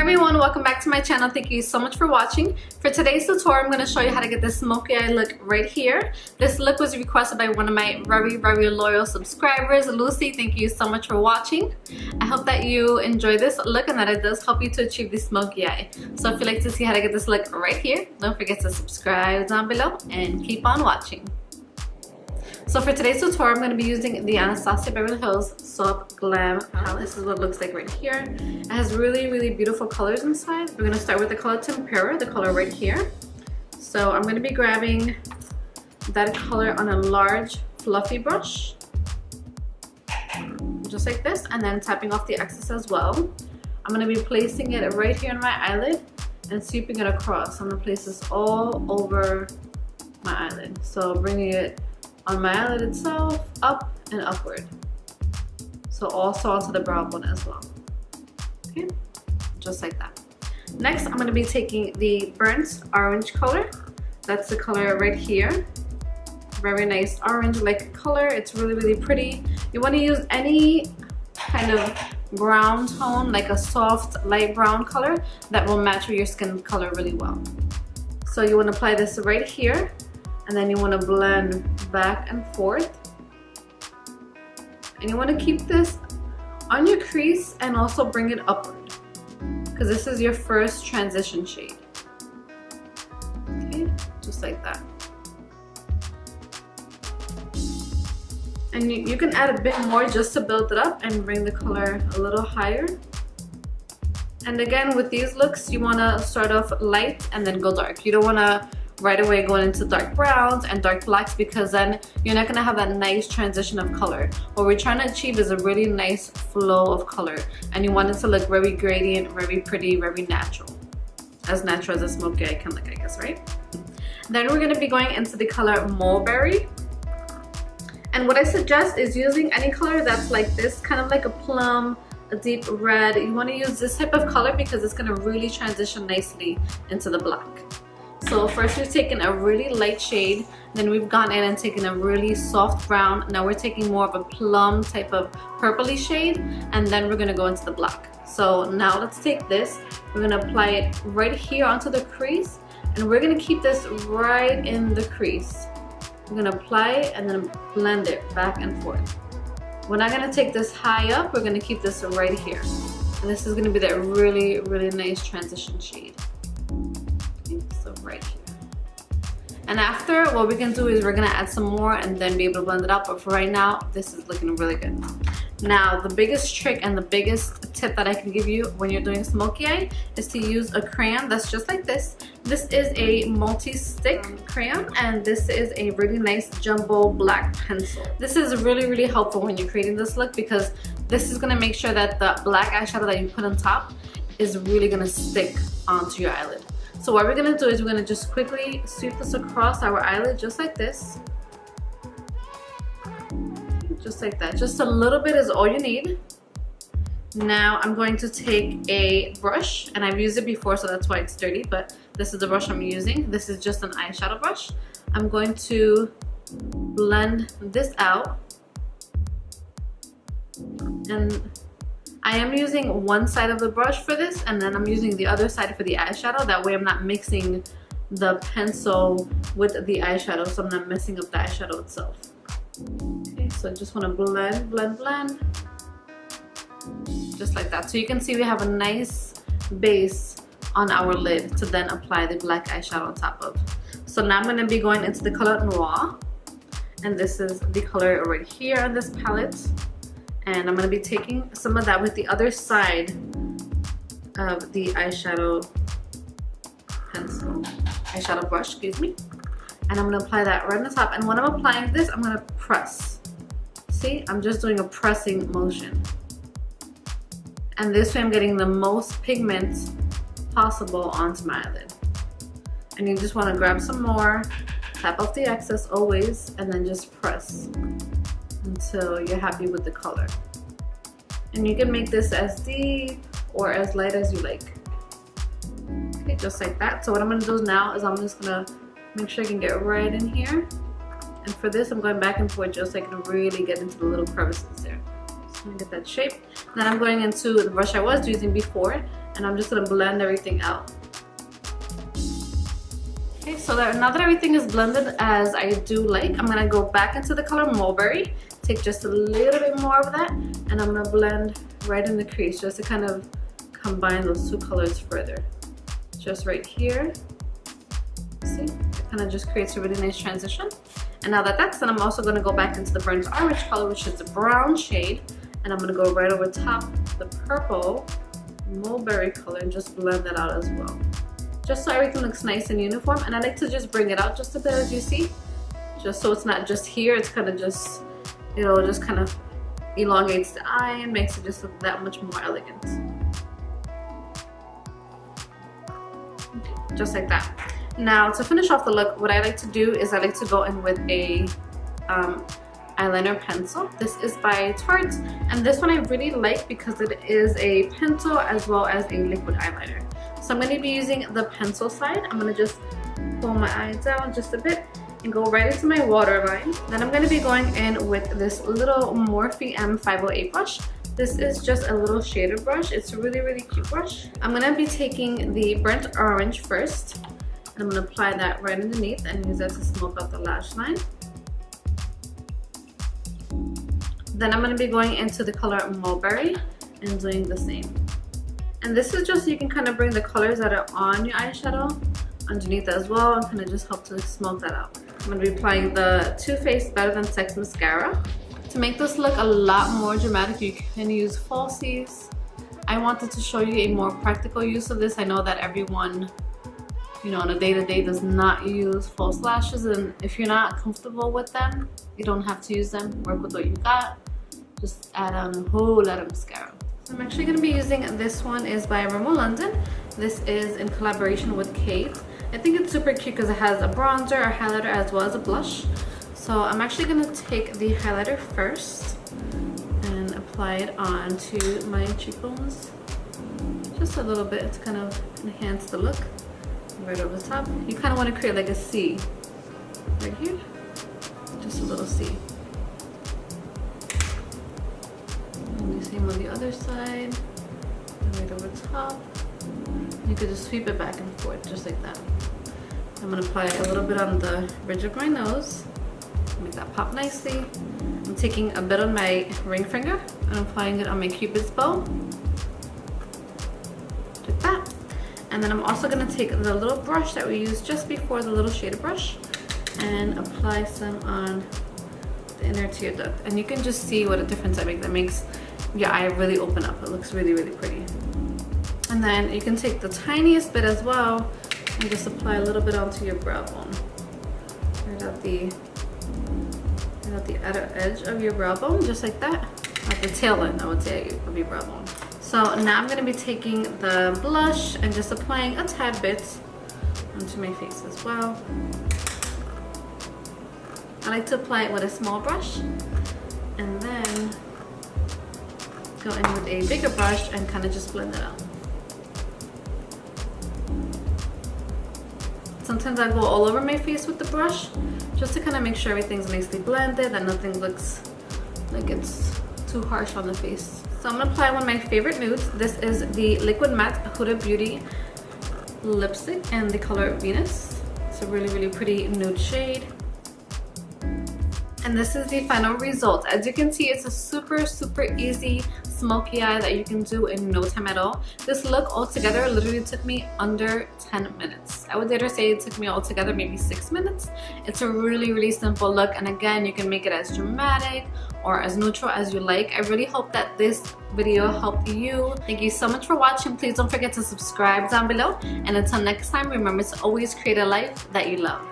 everyone, welcome back to my channel. Thank you so much for watching. For today's tutorial, I'm going to show you how to get this smoky eye look right here. This look was requested by one of my very loyal subscribers, Lucy. Thank you so much for watching. I hope that you enjoy this look and that it does help you to achieve the smoky eye. So if you'd like to see how to get this look right here, don't forget to subscribe down below and keep on watching. So for today's tutorial, I'm going to be using the Anastasia Beverly Hills Soft Glam palette. This is what it looks like right here. It has really beautiful colors inside. We're going to start with the color Tempera, the color right here. So I'm going to be grabbing that color on a large fluffy brush, just like this, and then tapping off the excess as well. I'm going to be placing it right here on my eyelid and sweeping it across. I'm going to place this all over my eyelid. So bringing it on my eyelid itself, up and upward. So also onto the brow bone as well. Okay, just like that. Next, I'm going to be taking the burnt orange color. That's the color right here. Very nice orange-like color. It's really pretty. You want to use any kind of brown tone, like a soft light brown color that will match with your skin color really well. So you want to apply this right here, and then you want to blend back and forth, and you want to keep this on your crease and also bring it upward because this is your first transition shade. Okay, just like that. And you can add a bit more just to build it up and bring the color a little higher. And again, with these looks, you want to start off light and then go dark. You don't want to right away going into dark browns and dark blacks, because then you're not going to have that nice transition of color. What we're trying to achieve is a really nice flow of color, and you want it to look very gradient, very pretty, very natural. As natural as a smoky eye can look, I guess, right? Then we're going to be going into the color Mulberry. And what I suggest is using any color that's like this, kind of like a plum, a deep red. You want to use this type of color because it's going to really transition nicely into the black. So first we've taken a really light shade, then we've gone in and taken a really soft brown. Now we're taking more of a plum type of purpley shade, and then we're going to go into the black. So now let's take this, we're going to apply it right here onto the crease, and we're going to keep this right in the crease. We're going to apply it and then blend it back and forth. We're not going to take this high up, we're going to keep this right here. And this is going to be that really nice transition shade. So right here. And after, what we can do is we're gonna add some more and then be able to blend it up, but for right now this is looking really good. Now the biggest trick and the biggest tip that I can give you when you're doing smoky eye is to use a crayon that's just like this. This is a multi-stick crayon, and this is a really nice jumbo black pencil. This is really helpful when you're creating this look, because this is gonna make sure that the black eyeshadow that you put on top is really gonna stick onto your eyelid. So what we're going to do is we're going to just quickly sweep this across our eyelid just like this. Just like that. Just a little bit is all you need. Now I'm going to take a brush, and I've used it before so that's why it's dirty, but this is the brush I'm using. This is just an eyeshadow brush. I'm going to blend this out, and I am using one side of the brush for this, and then I'm using the other side for the eyeshadow. That way I'm not mixing the pencil with the eyeshadow, so I'm not messing up the eyeshadow itself. Okay, so I just want to blend. Just like that. So you can see we have a nice base on our lid to then apply the black eyeshadow on top of. So now I'm going to be going into the color Noir, and this is the color right here on this palette. And I'm going to be taking some of that with the other side of the eyeshadow brush, excuse me. And I'm going to apply that right on the top. And when I'm applying this, I'm going to press. See, I'm just doing a pressing motion. And this way I'm getting the most pigment possible onto my eyelid. And you just want to grab some more, tap off the excess always, and then just press until you're happy with the color. And you can make this as deep or as light as you like. Okay, just like that. So what I'm going to do now is I'm just going to make sure I can get right in here. And for this, I'm going back and forth just so I can really get into the little crevices there. So I'm going to get that shape. Then I'm going into the brush I was using before, and I'm just gonna blend everything out. Okay, so now that everything is blended as I do like, I'm gonna go back into the color Mulberry, take just a little bit more of that, and I'm gonna blend right in the crease just to kind of combine those two colors further. Just right here. See? It kind of just creates a really nice transition. And now that that's done, I'm also gonna go back into the burnt orange color, which is the brown shade, and I'm gonna go right over top the purple Mulberry color and just blend that out as well. Just so everything looks nice and uniform, and I like to just bring it out just a bit, as you see, just so it's not just here, it's kind of just, you know, just kind of elongates the eye and makes it just look that much more elegant. Okay, just like that. Now to finish off the look, what I like to do is I like to go in with a eyeliner pencil. This is by Tarte, and this one I really like because it is a pencil as well as a liquid eyeliner. So I'm going to be using the pencil side. I'm going to just pull my eye down just a bit and go right into my waterline. Then I'm going to be going in with this little Morphe M508 brush. This is just a little shader brush. It's a really, really cute brush. I'm going to be taking the burnt orange first, and I'm going to apply that right underneath and use that to smoke out the lash line. Then I'm going to be going into the color Mulberry and doing the same. And this is just so you can kind of bring the colors that are on your eyeshadow underneath as well and kind of just help to smoke that out. I'm going to be applying the Too Faced Better Than Sex mascara. To make this look a lot more dramatic, you can use falsies. I wanted to show you a more practical use of this. I know that everyone, you know, on a day-to-day does not use false lashes, and if you're not comfortable with them, you don't have to use them. Work with what you got. Just add on a whole lot of mascara. So I'm actually going to be using, this one is by Rimmel London. This is in collaboration with Kate. I think it's super cute because it has a bronzer, a highlighter, as well as a blush. So I'm actually going to take the highlighter first and apply it onto my cheekbones. Just a little bit to kind of enhance the look. Right over the top. You kind of want to create like a C. Right here. Just a little C. And the same on the other side, right over top. You could just sweep it back and forth, just like that. I'm gonna apply a little bit on the bridge of my nose, make that pop nicely. I'm taking a bit on my ring finger and applying it on my Cupid's bow, like that. And then I'm also gonna take the little brush that we used just before, the little shader brush, and apply some on the inner tear duct. And you can just see what a difference that makes your eye really open up. It looks really, really pretty. And then you can take the tiniest bit as well and just apply a little bit onto your brow bone. Right at the outer edge of your brow bone, just like that. At the tail end, I would say, of your brow bone. So now I'm going to be taking the blush and just applying a tad bit onto my face as well. I like to apply it with a small brush and then go in with a bigger brush and kind of just blend it out. Sometimes I go all over my face with the brush just to kind of make sure everything's nicely blended and nothing looks like it's too harsh on the face. So I'm going to apply one of my favorite nudes. This is the Liquid Matte Huda Beauty lipstick in the color Venus. It's a really, really pretty nude shade. And this is the final result. As you can see, it's a super, super easy smoky eye that you can do in no time at all. This look altogether literally took me under 10 minutes. I would dare say it took me altogether maybe 6 minutes. It's a really, really simple look, and again, you can make it as dramatic or as neutral as you like. I really hope that this video helped you. Thank you so much for watching. Please don't forget to subscribe down below, and until next time, remember to always create a life that you love.